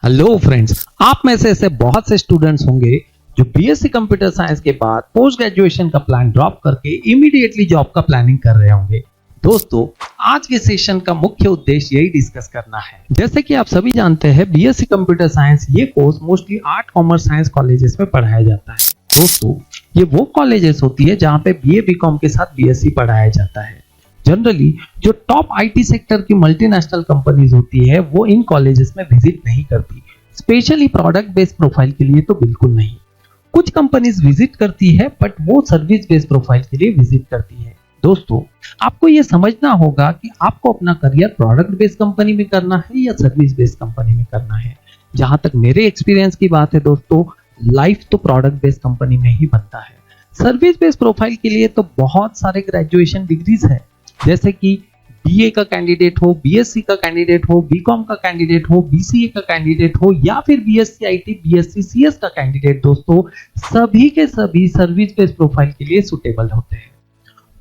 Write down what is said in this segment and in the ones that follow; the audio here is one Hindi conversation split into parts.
हेलो फ्रेंड्स, आप में से ऐसे बहुत से स्टूडेंट्स होंगे जो बीएससी कंप्यूटर साइंस के बाद पोस्ट ग्रेजुएशन का प्लान ड्रॉप करके इमीडिएटली जॉब का प्लानिंग कर रहे होंगे। दोस्तों, आज के सेशन का मुख्य उद्देश्य यही डिस्कस करना है। जैसे कि आप सभी जानते हैं, बीएससी कंप्यूटर साइंस ये course mostly art, commerce, science colleges में पढ़ाया जाता है। दोस्तों, ये वो कॉलेजेस होती है जहाँ पे बीए बीकॉम के साथ बीएससी पढ़ाया जाता है। जनरली जो टॉप आईटी सेक्टर की मल्टीनेशनल कंपनीज होती है वो इन कॉलेजेस में विजिट नहीं करती, स्पेशली प्रोडक्ट बेस्ड प्रोफाइल के लिए तो बिल्कुल नहीं। कुछ कंपनीज विजिट करती है बट वो सर्विस बेस्ड प्रोफाइल के लिए विजिट करती है। दोस्तों, आपको ये समझना होगा कि आपको अपना करियर प्रोडक्ट बेस्ड कंपनी में करना है या सर्विस बेस्ड कंपनी में करना है। जहां तक मेरे एक्सपीरियंस की बात है दोस्तों, लाइफ तो प्रोडक्ट बेस्ड कंपनी में ही बनता है। सर्विस बेस्ड प्रोफाइल के लिए तो बहुत सारे ग्रेजुएशन डिग्रीज है, जैसे कि बीए का कैंडिडेट हो, बीएससी का कैंडिडेट हो, बीकॉम का कैंडिडेट हो, बीसीए का कैंडिडेट हो या फिर बीएससी आईटी, बीएससी सीएस का कैंडिडेट। दोस्तों, सभी के सभी सर्विस बेस्ड प्रोफाइल के लिए सुटेबल होते हैं।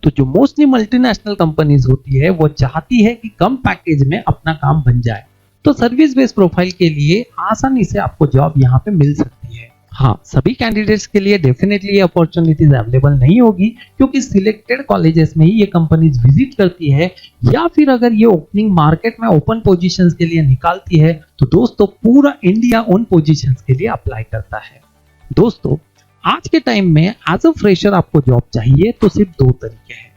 तो जो मोस्टली मल्टीनेशनल कंपनीज होती है वो चाहती है कि कम पैकेज में अपना काम बन जाए, तो सर्विस बेस्ड प्रोफाइल के लिए आसानी से आपको जॉब यहाँ पे मिल सकती है। हाँ, सभी कैंडिडेट्स के लिए डेफिनेटली ये अपॉर्चुनिटीज अवेलेबल नहीं होगी, क्योंकि सिलेक्टेड कॉलेजेस में ही ये कंपनीज विजिट करती है, या फिर अगर ये ओपनिंग मार्केट में ओपन पोजीशंस के लिए निकालती है तो दोस्तों पूरा इंडिया उन पोजीशंस के लिए अप्लाई करता है। दोस्तों, आज के टाइम में एज अ फ्रेशर आपको जॉब चाहिए तो सिर्फ दो तरीके हैं।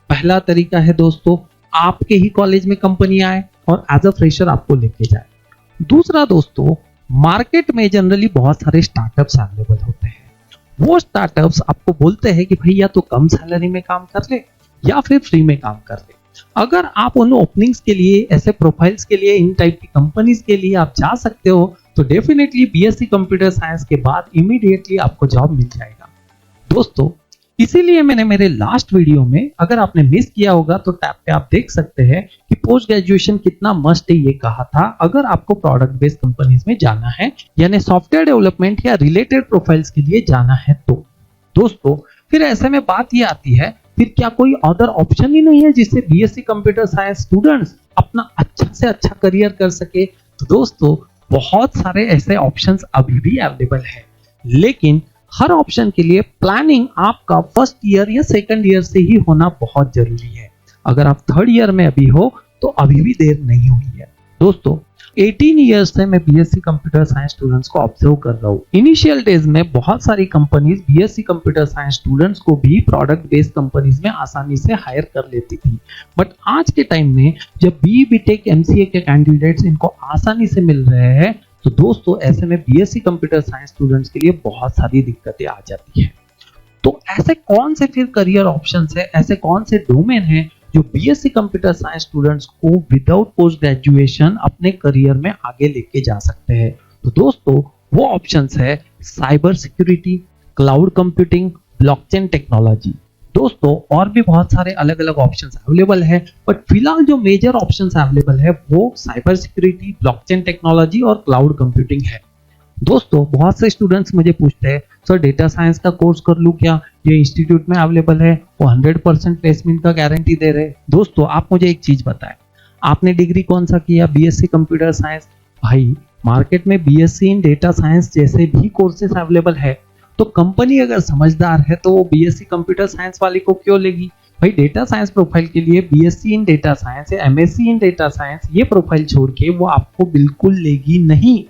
पहला तरीका है दोस्तों, आपके ही कॉलेज में कंपनी आए और एज अ फ्रेशर आपको लेके जाए। दूसरा दोस्तों, मार्केट में जनरली बहुत सारे स्टार्टअप्स अवेलेबल होते हैं। वो स्टार्टअप्स आपको बोलते हैं कि भाई या तो कम सैलरी में काम कर ले या फिर फ्री में काम कर ले। अगर आप उन ओपनिंग्स के लिए, ऐसे प्रोफाइल्स के लिए, इन टाइप की कंपनीज के लिए आप जा सकते हो तो डेफिनेटली बीएससी कंप्यूटर साइंस के बाद इमीडिएटली आपको जॉब मिल जाएगा। दोस्तों, इसीलिए मैंने मेरे लास्ट वीडियो में, अगर आपने मिस किया होगा तो टैब पे आप देख सकते हैं कि पोस्ट ग्रेजुएशन कितना मस्ट है, ये कहा था अगर आपको प्रोडक्ट बेस्ड कंपनीज में जाना है, यानी सॉफ्टवेयर डेवलपमेंट या रिलेटेड प्रोफाइल्स के लिए जाना है। तो दोस्तों, फिर ऐसे में बात ये आती है, फिर क्या कोई अदर ऑप्शन ही नहीं है जिससे बीएससी कंप्यूटर साइंस स्टूडेंट्स अपना अच्छा से अच्छा करियर कर सके? तो दोस्तों, बहुत सारे ऐसे ऑप्शंस अभी भी अवेलेबल है, लेकिन हर ऑप्शन के लिए प्लानिंग आपका फर्स्ट ईयर या सेकंड ईयर से ही होना बहुत जरूरी है। अगर आप थर्ड ईयर में अभी हो तो अभी भी देर नहीं हुई है। दोस्तों, 18 ईयर्स से मैं बीएससी कंप्यूटर साइंस स्टूडेंट्स को ऑब्जर्व कर रहा हूँ। इनिशियल डेज में बहुत सारी companies BSc computer science students को भी प्रोडक्ट बेस्ड कंपनीज में आसानी से हायर कर लेती थी, बट आज के टाइम में जब बी बीटेक एमसीए के कैंडिडेट्स इनको आसानी से मिल रहे हैं, तो दोस्तों ऐसे में बीएससी कंप्यूटर साइंस स्टूडेंट्स के लिए बहुत सारी दिक्कतें आ जाती हैं। तो ऐसे कौन से फिर करियर ऑप्शंस है, ऐसे कौन से डोमेन है जो बीएससी कंप्यूटर साइंस स्टूडेंट्स को विदाउट पोस्ट ग्रेजुएशन अपने करियर में आगे लेके जा सकते हैं? तो दोस्तों, वो ऑप्शंस है cyber security, cloud computing, blockchain technology. दोस्तों, और भी बहुत सारे अलग अलग ऑप्शंस अवेलेबल है, बट फिलहाल जो मेजर ऑप्शंस अवेलेबल है वो साइबर सिक्योरिटी, ब्लॉकचेन टेक्नोलॉजी और क्लाउड कंप्यूटिंग है। दोस्तों, बहुत से स्टूडेंट्स मुझे पूछते हैं, सर डेटा साइंस का कोर्स कर लूं क्या? ये इंस्टीट्यूट में अवेलेबल है, वो 100% प्लेसमेंट का गारंटी दे रहे हैं। दोस्तों, आप मुझे एक चीज बताएं, आपने डिग्री कौन सा किया? BSc computer science. भाई, मार्केट में बीएससी इन डेटा साइंस जैसे भी कोर्सेज अवेलेबल है, तो कंपनी अगर समझदार है तो वो बीएससी कंप्यूटर साइंस वाले को क्यों लेगी? भाई, डेटा साइंस प्रोफाइल के लिए बीएससी इन डेटा साइंस या एमएससी इन डेटा साइंस ये प्रोफाइल छोड़ के वो आपको बिल्कुल लेगी नहीं।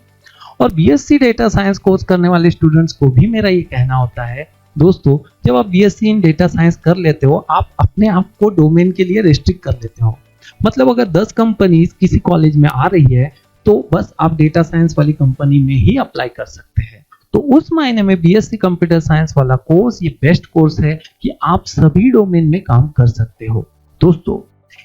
और बीएससी डेटा साइंस कोर्स करने वाले स्टूडेंट्स को भी मेरा ये कहना होता है, दोस्तों, जब आप बीएससी इन डेटा साइंस कर लेते हो, आप अपने आप को डोमेन के लिए रिस्ट्रिक्ट कर लेते हो। मतलब अगर 10 कंपनीज किसी कॉलेज में आ रही है तो बस आप डेटा साइंस वाली कंपनी में ही अप्लाई कर सकते हैं। तो उस मायने में बीएससी कंप्यूटर साइंस वाला कोर्स ये बेस्ट कोर्स है कि आप सभी डोमेन में काम कर सकते हो। दोस्तों,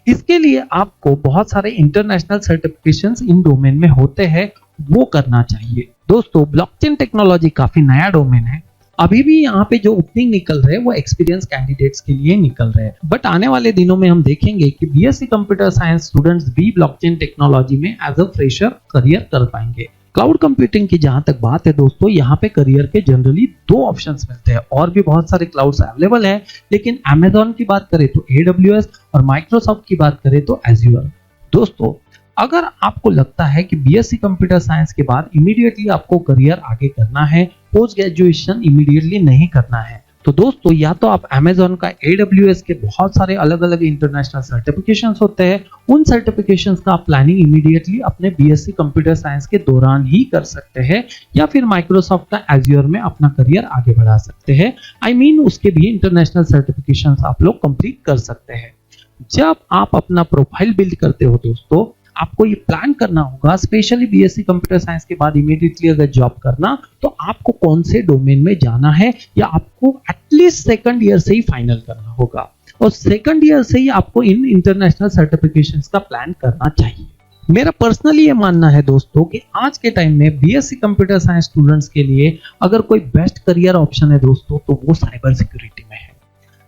इसके लिए आपको बहुत सारे इंटरनेशनल सर्टिफिकेशंस इन डोमेन में होते हैं, वो करना चाहिए। दोस्तों, ब्लॉकचेन टेक्नोलॉजी काफी नया डोमेन है, अभी भी यहाँ पे जो ओपनिंग निकल रहे हैं वो एक्सपीरियंस कैंडिडेट्स के लिए निकल रहे हैं, बट आने वाले दिनों में हम देखेंगे कि बीएससी कंप्यूटर साइंस स्टूडेंट्स भी ब्लॉकचेन टेक्नोलॉजी में एज अ फ्रेशर करियर कर पाएंगे। क्लाउड कंप्यूटिंग की जहां तक बात है दोस्तों, यहाँ पे करियर के जनरली दो ऑप्शंस मिलते हैं, और भी बहुत सारे क्लाउड्स अवेलेबल है, लेकिन अमेजॉन की बात करें तो AWS और माइक्रोसॉफ्ट की बात करें तो एज्योर। दोस्तों, अगर आपको लगता है कि बीएससी कंप्यूटर साइंस के बाद इमीडिएटली आपको करियर आगे करना है, पोस्ट ग्रेजुएशन इमीडिएटली नहीं करना है, तो दोस्तों या तो आप Amazon का AWS के बहुत सारे अलग अलग इंटरनेशनल सर्टिफिकेशंस होते हैं, उन सर्टिफिकेशंस का आप प्लानिंग इमीडिएटली अपने बीएससी कंप्यूटर साइंस के दौरान ही कर सकते हैं, या फिर माइक्रोसॉफ्ट का एज्योर में अपना करियर आगे बढ़ा सकते हैं। उसके भी इंटरनेशनल सर्टिफिकेशंस आप लोग कंप्लीट कर सकते हैं। जब आप अपना प्रोफाइल बिल्ड करते हो दोस्तों, आपको ये प्लान करना होगा, स्पेशली बीएससी कंप्यूटर साइंस के बाद इमीडिएटली अगर जॉब करना, तो आपको कौन से डोमेन में जाना है, या आपको एटलीस्ट सेकंड ईयर से ही फाइनल करना होगा, और सेकंड ईयर से ही आपको इन इंटरनेशनल सर्टिफिकेशंस का प्लान करना चाहिए। मेरा पर्सनली ये मानना है दोस्तों कि आज के टाइम में बीएससी कंप्यूटर साइंस स्टूडेंट्स के लिए अगर कोई बेस्ट करियर ऑप्शन है दोस्तों, तो वो साइबर सिक्योरिटी में है।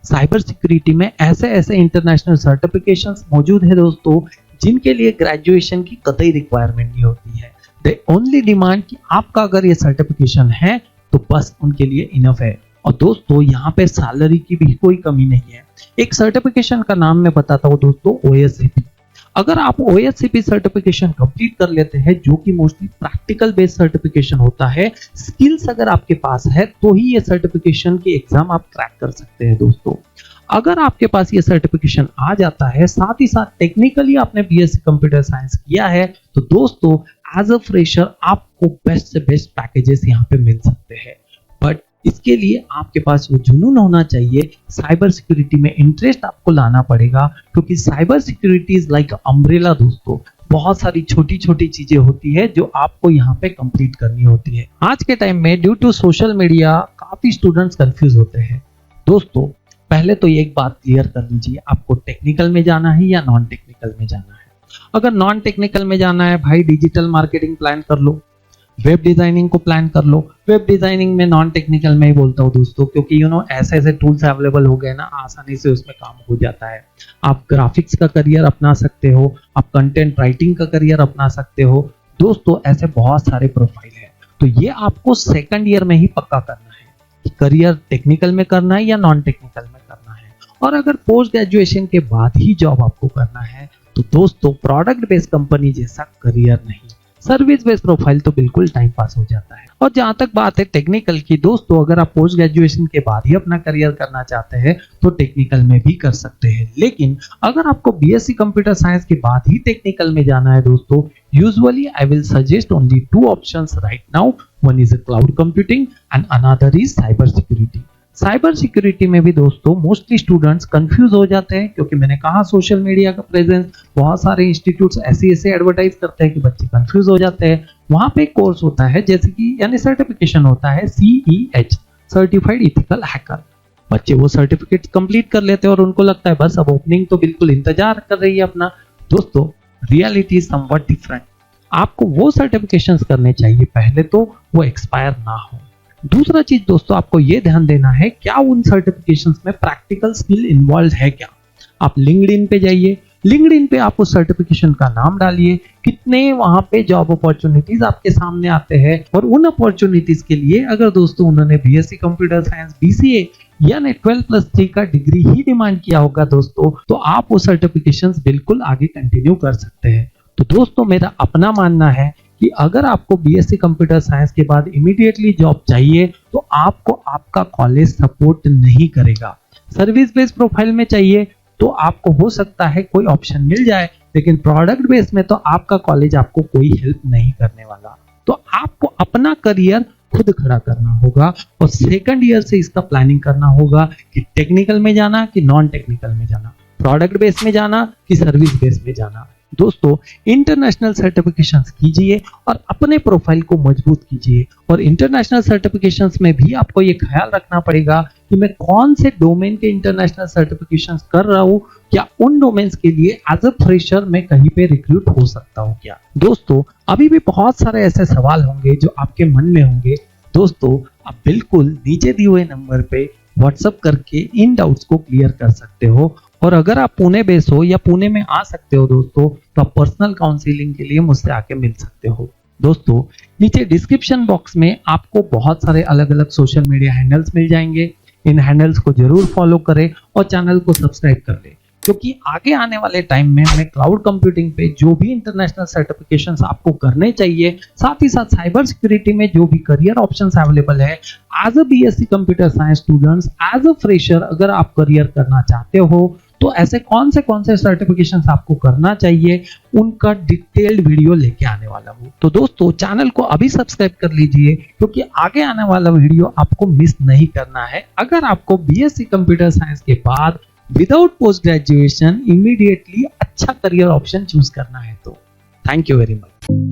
साइबर सिक्योरिटी में ऐसे ऐसे इंटरनेशनल सर्टिफिकेशंस मौजूद है दोस्तों, जिनके लिए ग्रेजुएशन की कतई रिक्वायरमेंट नहीं होती है। दे ओनली डिमांड कि आपका अगर ये सर्टिफिकेशन है तो बस उनके लिए इनफ है। और दोस्तों यहाँ पे सैलरी की भी कोई कमी नहीं है। एक सर्टिफिकेशन का नाम मैं बताता हूँ दोस्तों, OSCP। अगर आप OSCP सर्टिफिकेशन कंप्लीट कर लेते हैं, जो कि मोस्टली प्रैक्टिकल बेस्ड सर्टिफिकेशन होता है, स्किल्स अगर आपके पास है तो ही ये सर्टिफिकेशन की एग्जाम आप क्रैक कर सकते हैं दोस्तों। अगर आपके पास ये सर्टिफिकेशन आ जाता है, साथ ही साथ टेक्निकली आपने बीएससी कंप्यूटर साइंस किया है, तो दोस्तों एज अ फ्रेशर आपको बेस्ट से बेस्ट पैकेजेस यहाँ पे मिल सकते हैं। बट इसके लिए आपके पास वो जुनून होना चाहिए, साइबर सिक्योरिटी में इंटरेस्ट आपको लाना पड़ेगा, क्योंकि cyber security is like umbrella दोस्तों। बहुत सारी छोटी छोटी चीजें होती है जो आपको यहाँ पे कंप्लीट करनी होती है। आज के टाइम में ड्यू टू सोशल मीडिया काफी स्टूडेंट्स कंफ्यूज होते हैं दोस्तों। पहले तो एक बात क्लियर कर लीजिए, आपको टेक्निकल में जाना है या नॉन टेक्निकल में जाना है। अगर नॉन टेक्निकल में जाना है भाई, डिजिटल मार्केटिंग प्लान कर लो, वेब डिजाइनिंग को प्लान कर लो। वेब डिजाइनिंग में नॉन टेक्निकल में ही बोलता हूँ दोस्तों, क्योंकि ऐसे ऐसे टूल्स अवेलेबल हो गए ना, आसानी से उसमें काम हो जाता है। आप ग्राफिक्स का करियर अपना सकते हो, आप कंटेंट राइटिंग का करियर अपना सकते हो दोस्तों। ऐसे बहुत सारे प्रोफाइल है, तो ये आपको सेकंड ईयर में ही पक्का करना है कि करियर टेक्निकल में करना है या नॉन टेक्निकल में करना है। और अगर पोस्ट ग्रेजुएशन के बाद ही जॉब आपको करना है, तो दोस्तों प्रोडक्ट बेस्ड कंपनी जैसा करियर नहीं, सर्विस बेस्ड प्रोफाइल तो बिल्कुल टाइम पास हो जाता है। और जहां तक बात है टेक्निकल की दोस्तों, अगर आप पोस्ट ग्रेजुएशन के बाद ही अपना करियर करना चाहते हैं तो टेक्निकल में भी कर सकते हैं। लेकिन अगर आपको बीएससी कंप्यूटर साइंस के बाद ही टेक्निकल में जाना है दोस्तों, usually I will suggest only 2 options right now. One is cloud computing and another is cyber security. Cyber security में भी दोस्तों मोस्टली स्टूडेंट्स कंफ्यूज हो जाते हैं, क्योंकि मैंने कहा सोशल मीडिया का प्रेजेंस, बहुत सारे इंस्टीट्यूट्स ऐसे एडवर्टाइज करते हैं कि बच्चे कंफ्यूज हो जाते हैं। वहां पे एक कोर्स होता है, जैसे कि यानी सर्टिफिकेशन होता है CEH, सर्टिफाइड इथिकल हैकर। बच्चे वो सर्टिफिकेट कंप्लीट कर लेते हैं और उनको लगता है बस अब ओपनिंग तो बिल्कुल इंतजार कर रही है अपना। दोस्तों रियलिटी इज समवट डिफरेंट। आपको वो सर्टिफिकेशंस करने चाहिए पहले तो वो एक्सपायर ना हो। दूसरा चीज दोस्तों, आपको ये ध्यान देना है क्या उन सर्टिफिकेशंस में प्रैक्टिकल स्किल इन्वॉल्व है क्या। आप लिंक्डइन पे जाइए, लिंक्डइन पे आप उस सर्टिफिकेशन का नाम डालिए, कितने वहां पे जॉब अपॉर्चुनिटीज आपके सामने आते हैं। और उन अपॉर्चुनिटीज के लिए अगर दोस्तों उन्होंने बीएससी कंप्यूटर साइंस BCA या 12+3 का डिग्री ही डिमांड किया होगा दोस्तों, तो आप वो सर्टिफिकेशंस बिल्कुल आगे कंटिन्यू कर सकते हैं। तो दोस्तों मेरा अपना मानना है कि अगर आपको बीएससी कंप्यूटर साइंस के बाद इमीडिएटली जॉब चाहिए, तो आपको आपका कॉलेज सपोर्ट नहीं करेगा। सर्विस बेस्ड प्रोफाइल में चाहिए तो आपको हो सकता है कोई ऑप्शन मिल जाए, लेकिन प्रोडक्ट बेस्ड में तो आपका कॉलेज आपको कोई हेल्प नहीं करने वाला। तो आपको अपना करियर खुद खड़ा करना होगा और सेकंड ईयर से इसका प्लानिंग करना होगा कि टेक्निकल में जाना कि नॉन टेक्निकल में जाना, प्रोडक्ट बेस्ड में जाना कि सर्विस बेस्ड में जाना। दोस्तों इंटरनेशनल सर्टिफिकेशंस कीजिए और अपने प्रोफाइल को मजबूत कीजिए। और इंटरनेशनल सर्टिफिकेशंस में भी आपको ये ख्याल रखना पड़ेगा कि मैं कौन से डोमेन के इंटरनेशनल सर्टिफिकेशंस कर रहा हूँ, क्या उन डोमेन्स के लिए एज अ फ्रेशर मैं कहीं पे रिक्रूट हो सकता हूँ क्या। दोस्तों अभी भी बहुत सारे ऐसे सवाल होंगे जो आपके मन में होंगे। दोस्तों आप बिल्कुल नीचे दिए हुए नंबर पे व्हाट्सएप करके इन डाउट्स को क्लियर कर सकते हो। और अगर आप पुणे बेस हो या पुणे में आ सकते हो दोस्तों, तो आप पर्सनल काउंसलिंग के लिए मुझसे आके मिल सकते हो। दोस्तों नीचे डिस्क्रिप्शन बॉक्स में आपको बहुत सारे अलग अलग सोशल मीडिया हैंडल्स मिल जाएंगे। इन हैंडल्स को जरूर फॉलो करें और चैनल को सब्सक्राइब कर लें, क्योंकि आगे आने वाले टाइम में मैं क्लाउड कंप्यूटिंग पे जो भी इंटरनेशनल सर्टिफिकेशंस आपको करने चाहिए, साथ ही साथ साइबर सिक्योरिटी में जो भी करियर ऑप्शंस अवेलेबल है, as a BSc computer science students, as a fresher अगर आप करियर करना चाहते हो तो ऐसे कौन से सर्टिफिकेशंस आपको करना चाहिए, उनका डिटेल्ड वीडियो लेके आने वाला हूँ। तो दोस्तों चैनल को अभी सब्सक्राइब कर लीजिए, क्योंकि आगे आने वाला वीडियो आपको मिस नहीं करना है। अगर आपको बीएससी कंप्यूटर साइंस के बाद विदाउट पोस्ट ग्रेजुएशन इमीडिएटली अच्छा करियर ऑप्शन चूज करना है तो थैंक यू वेरी मच।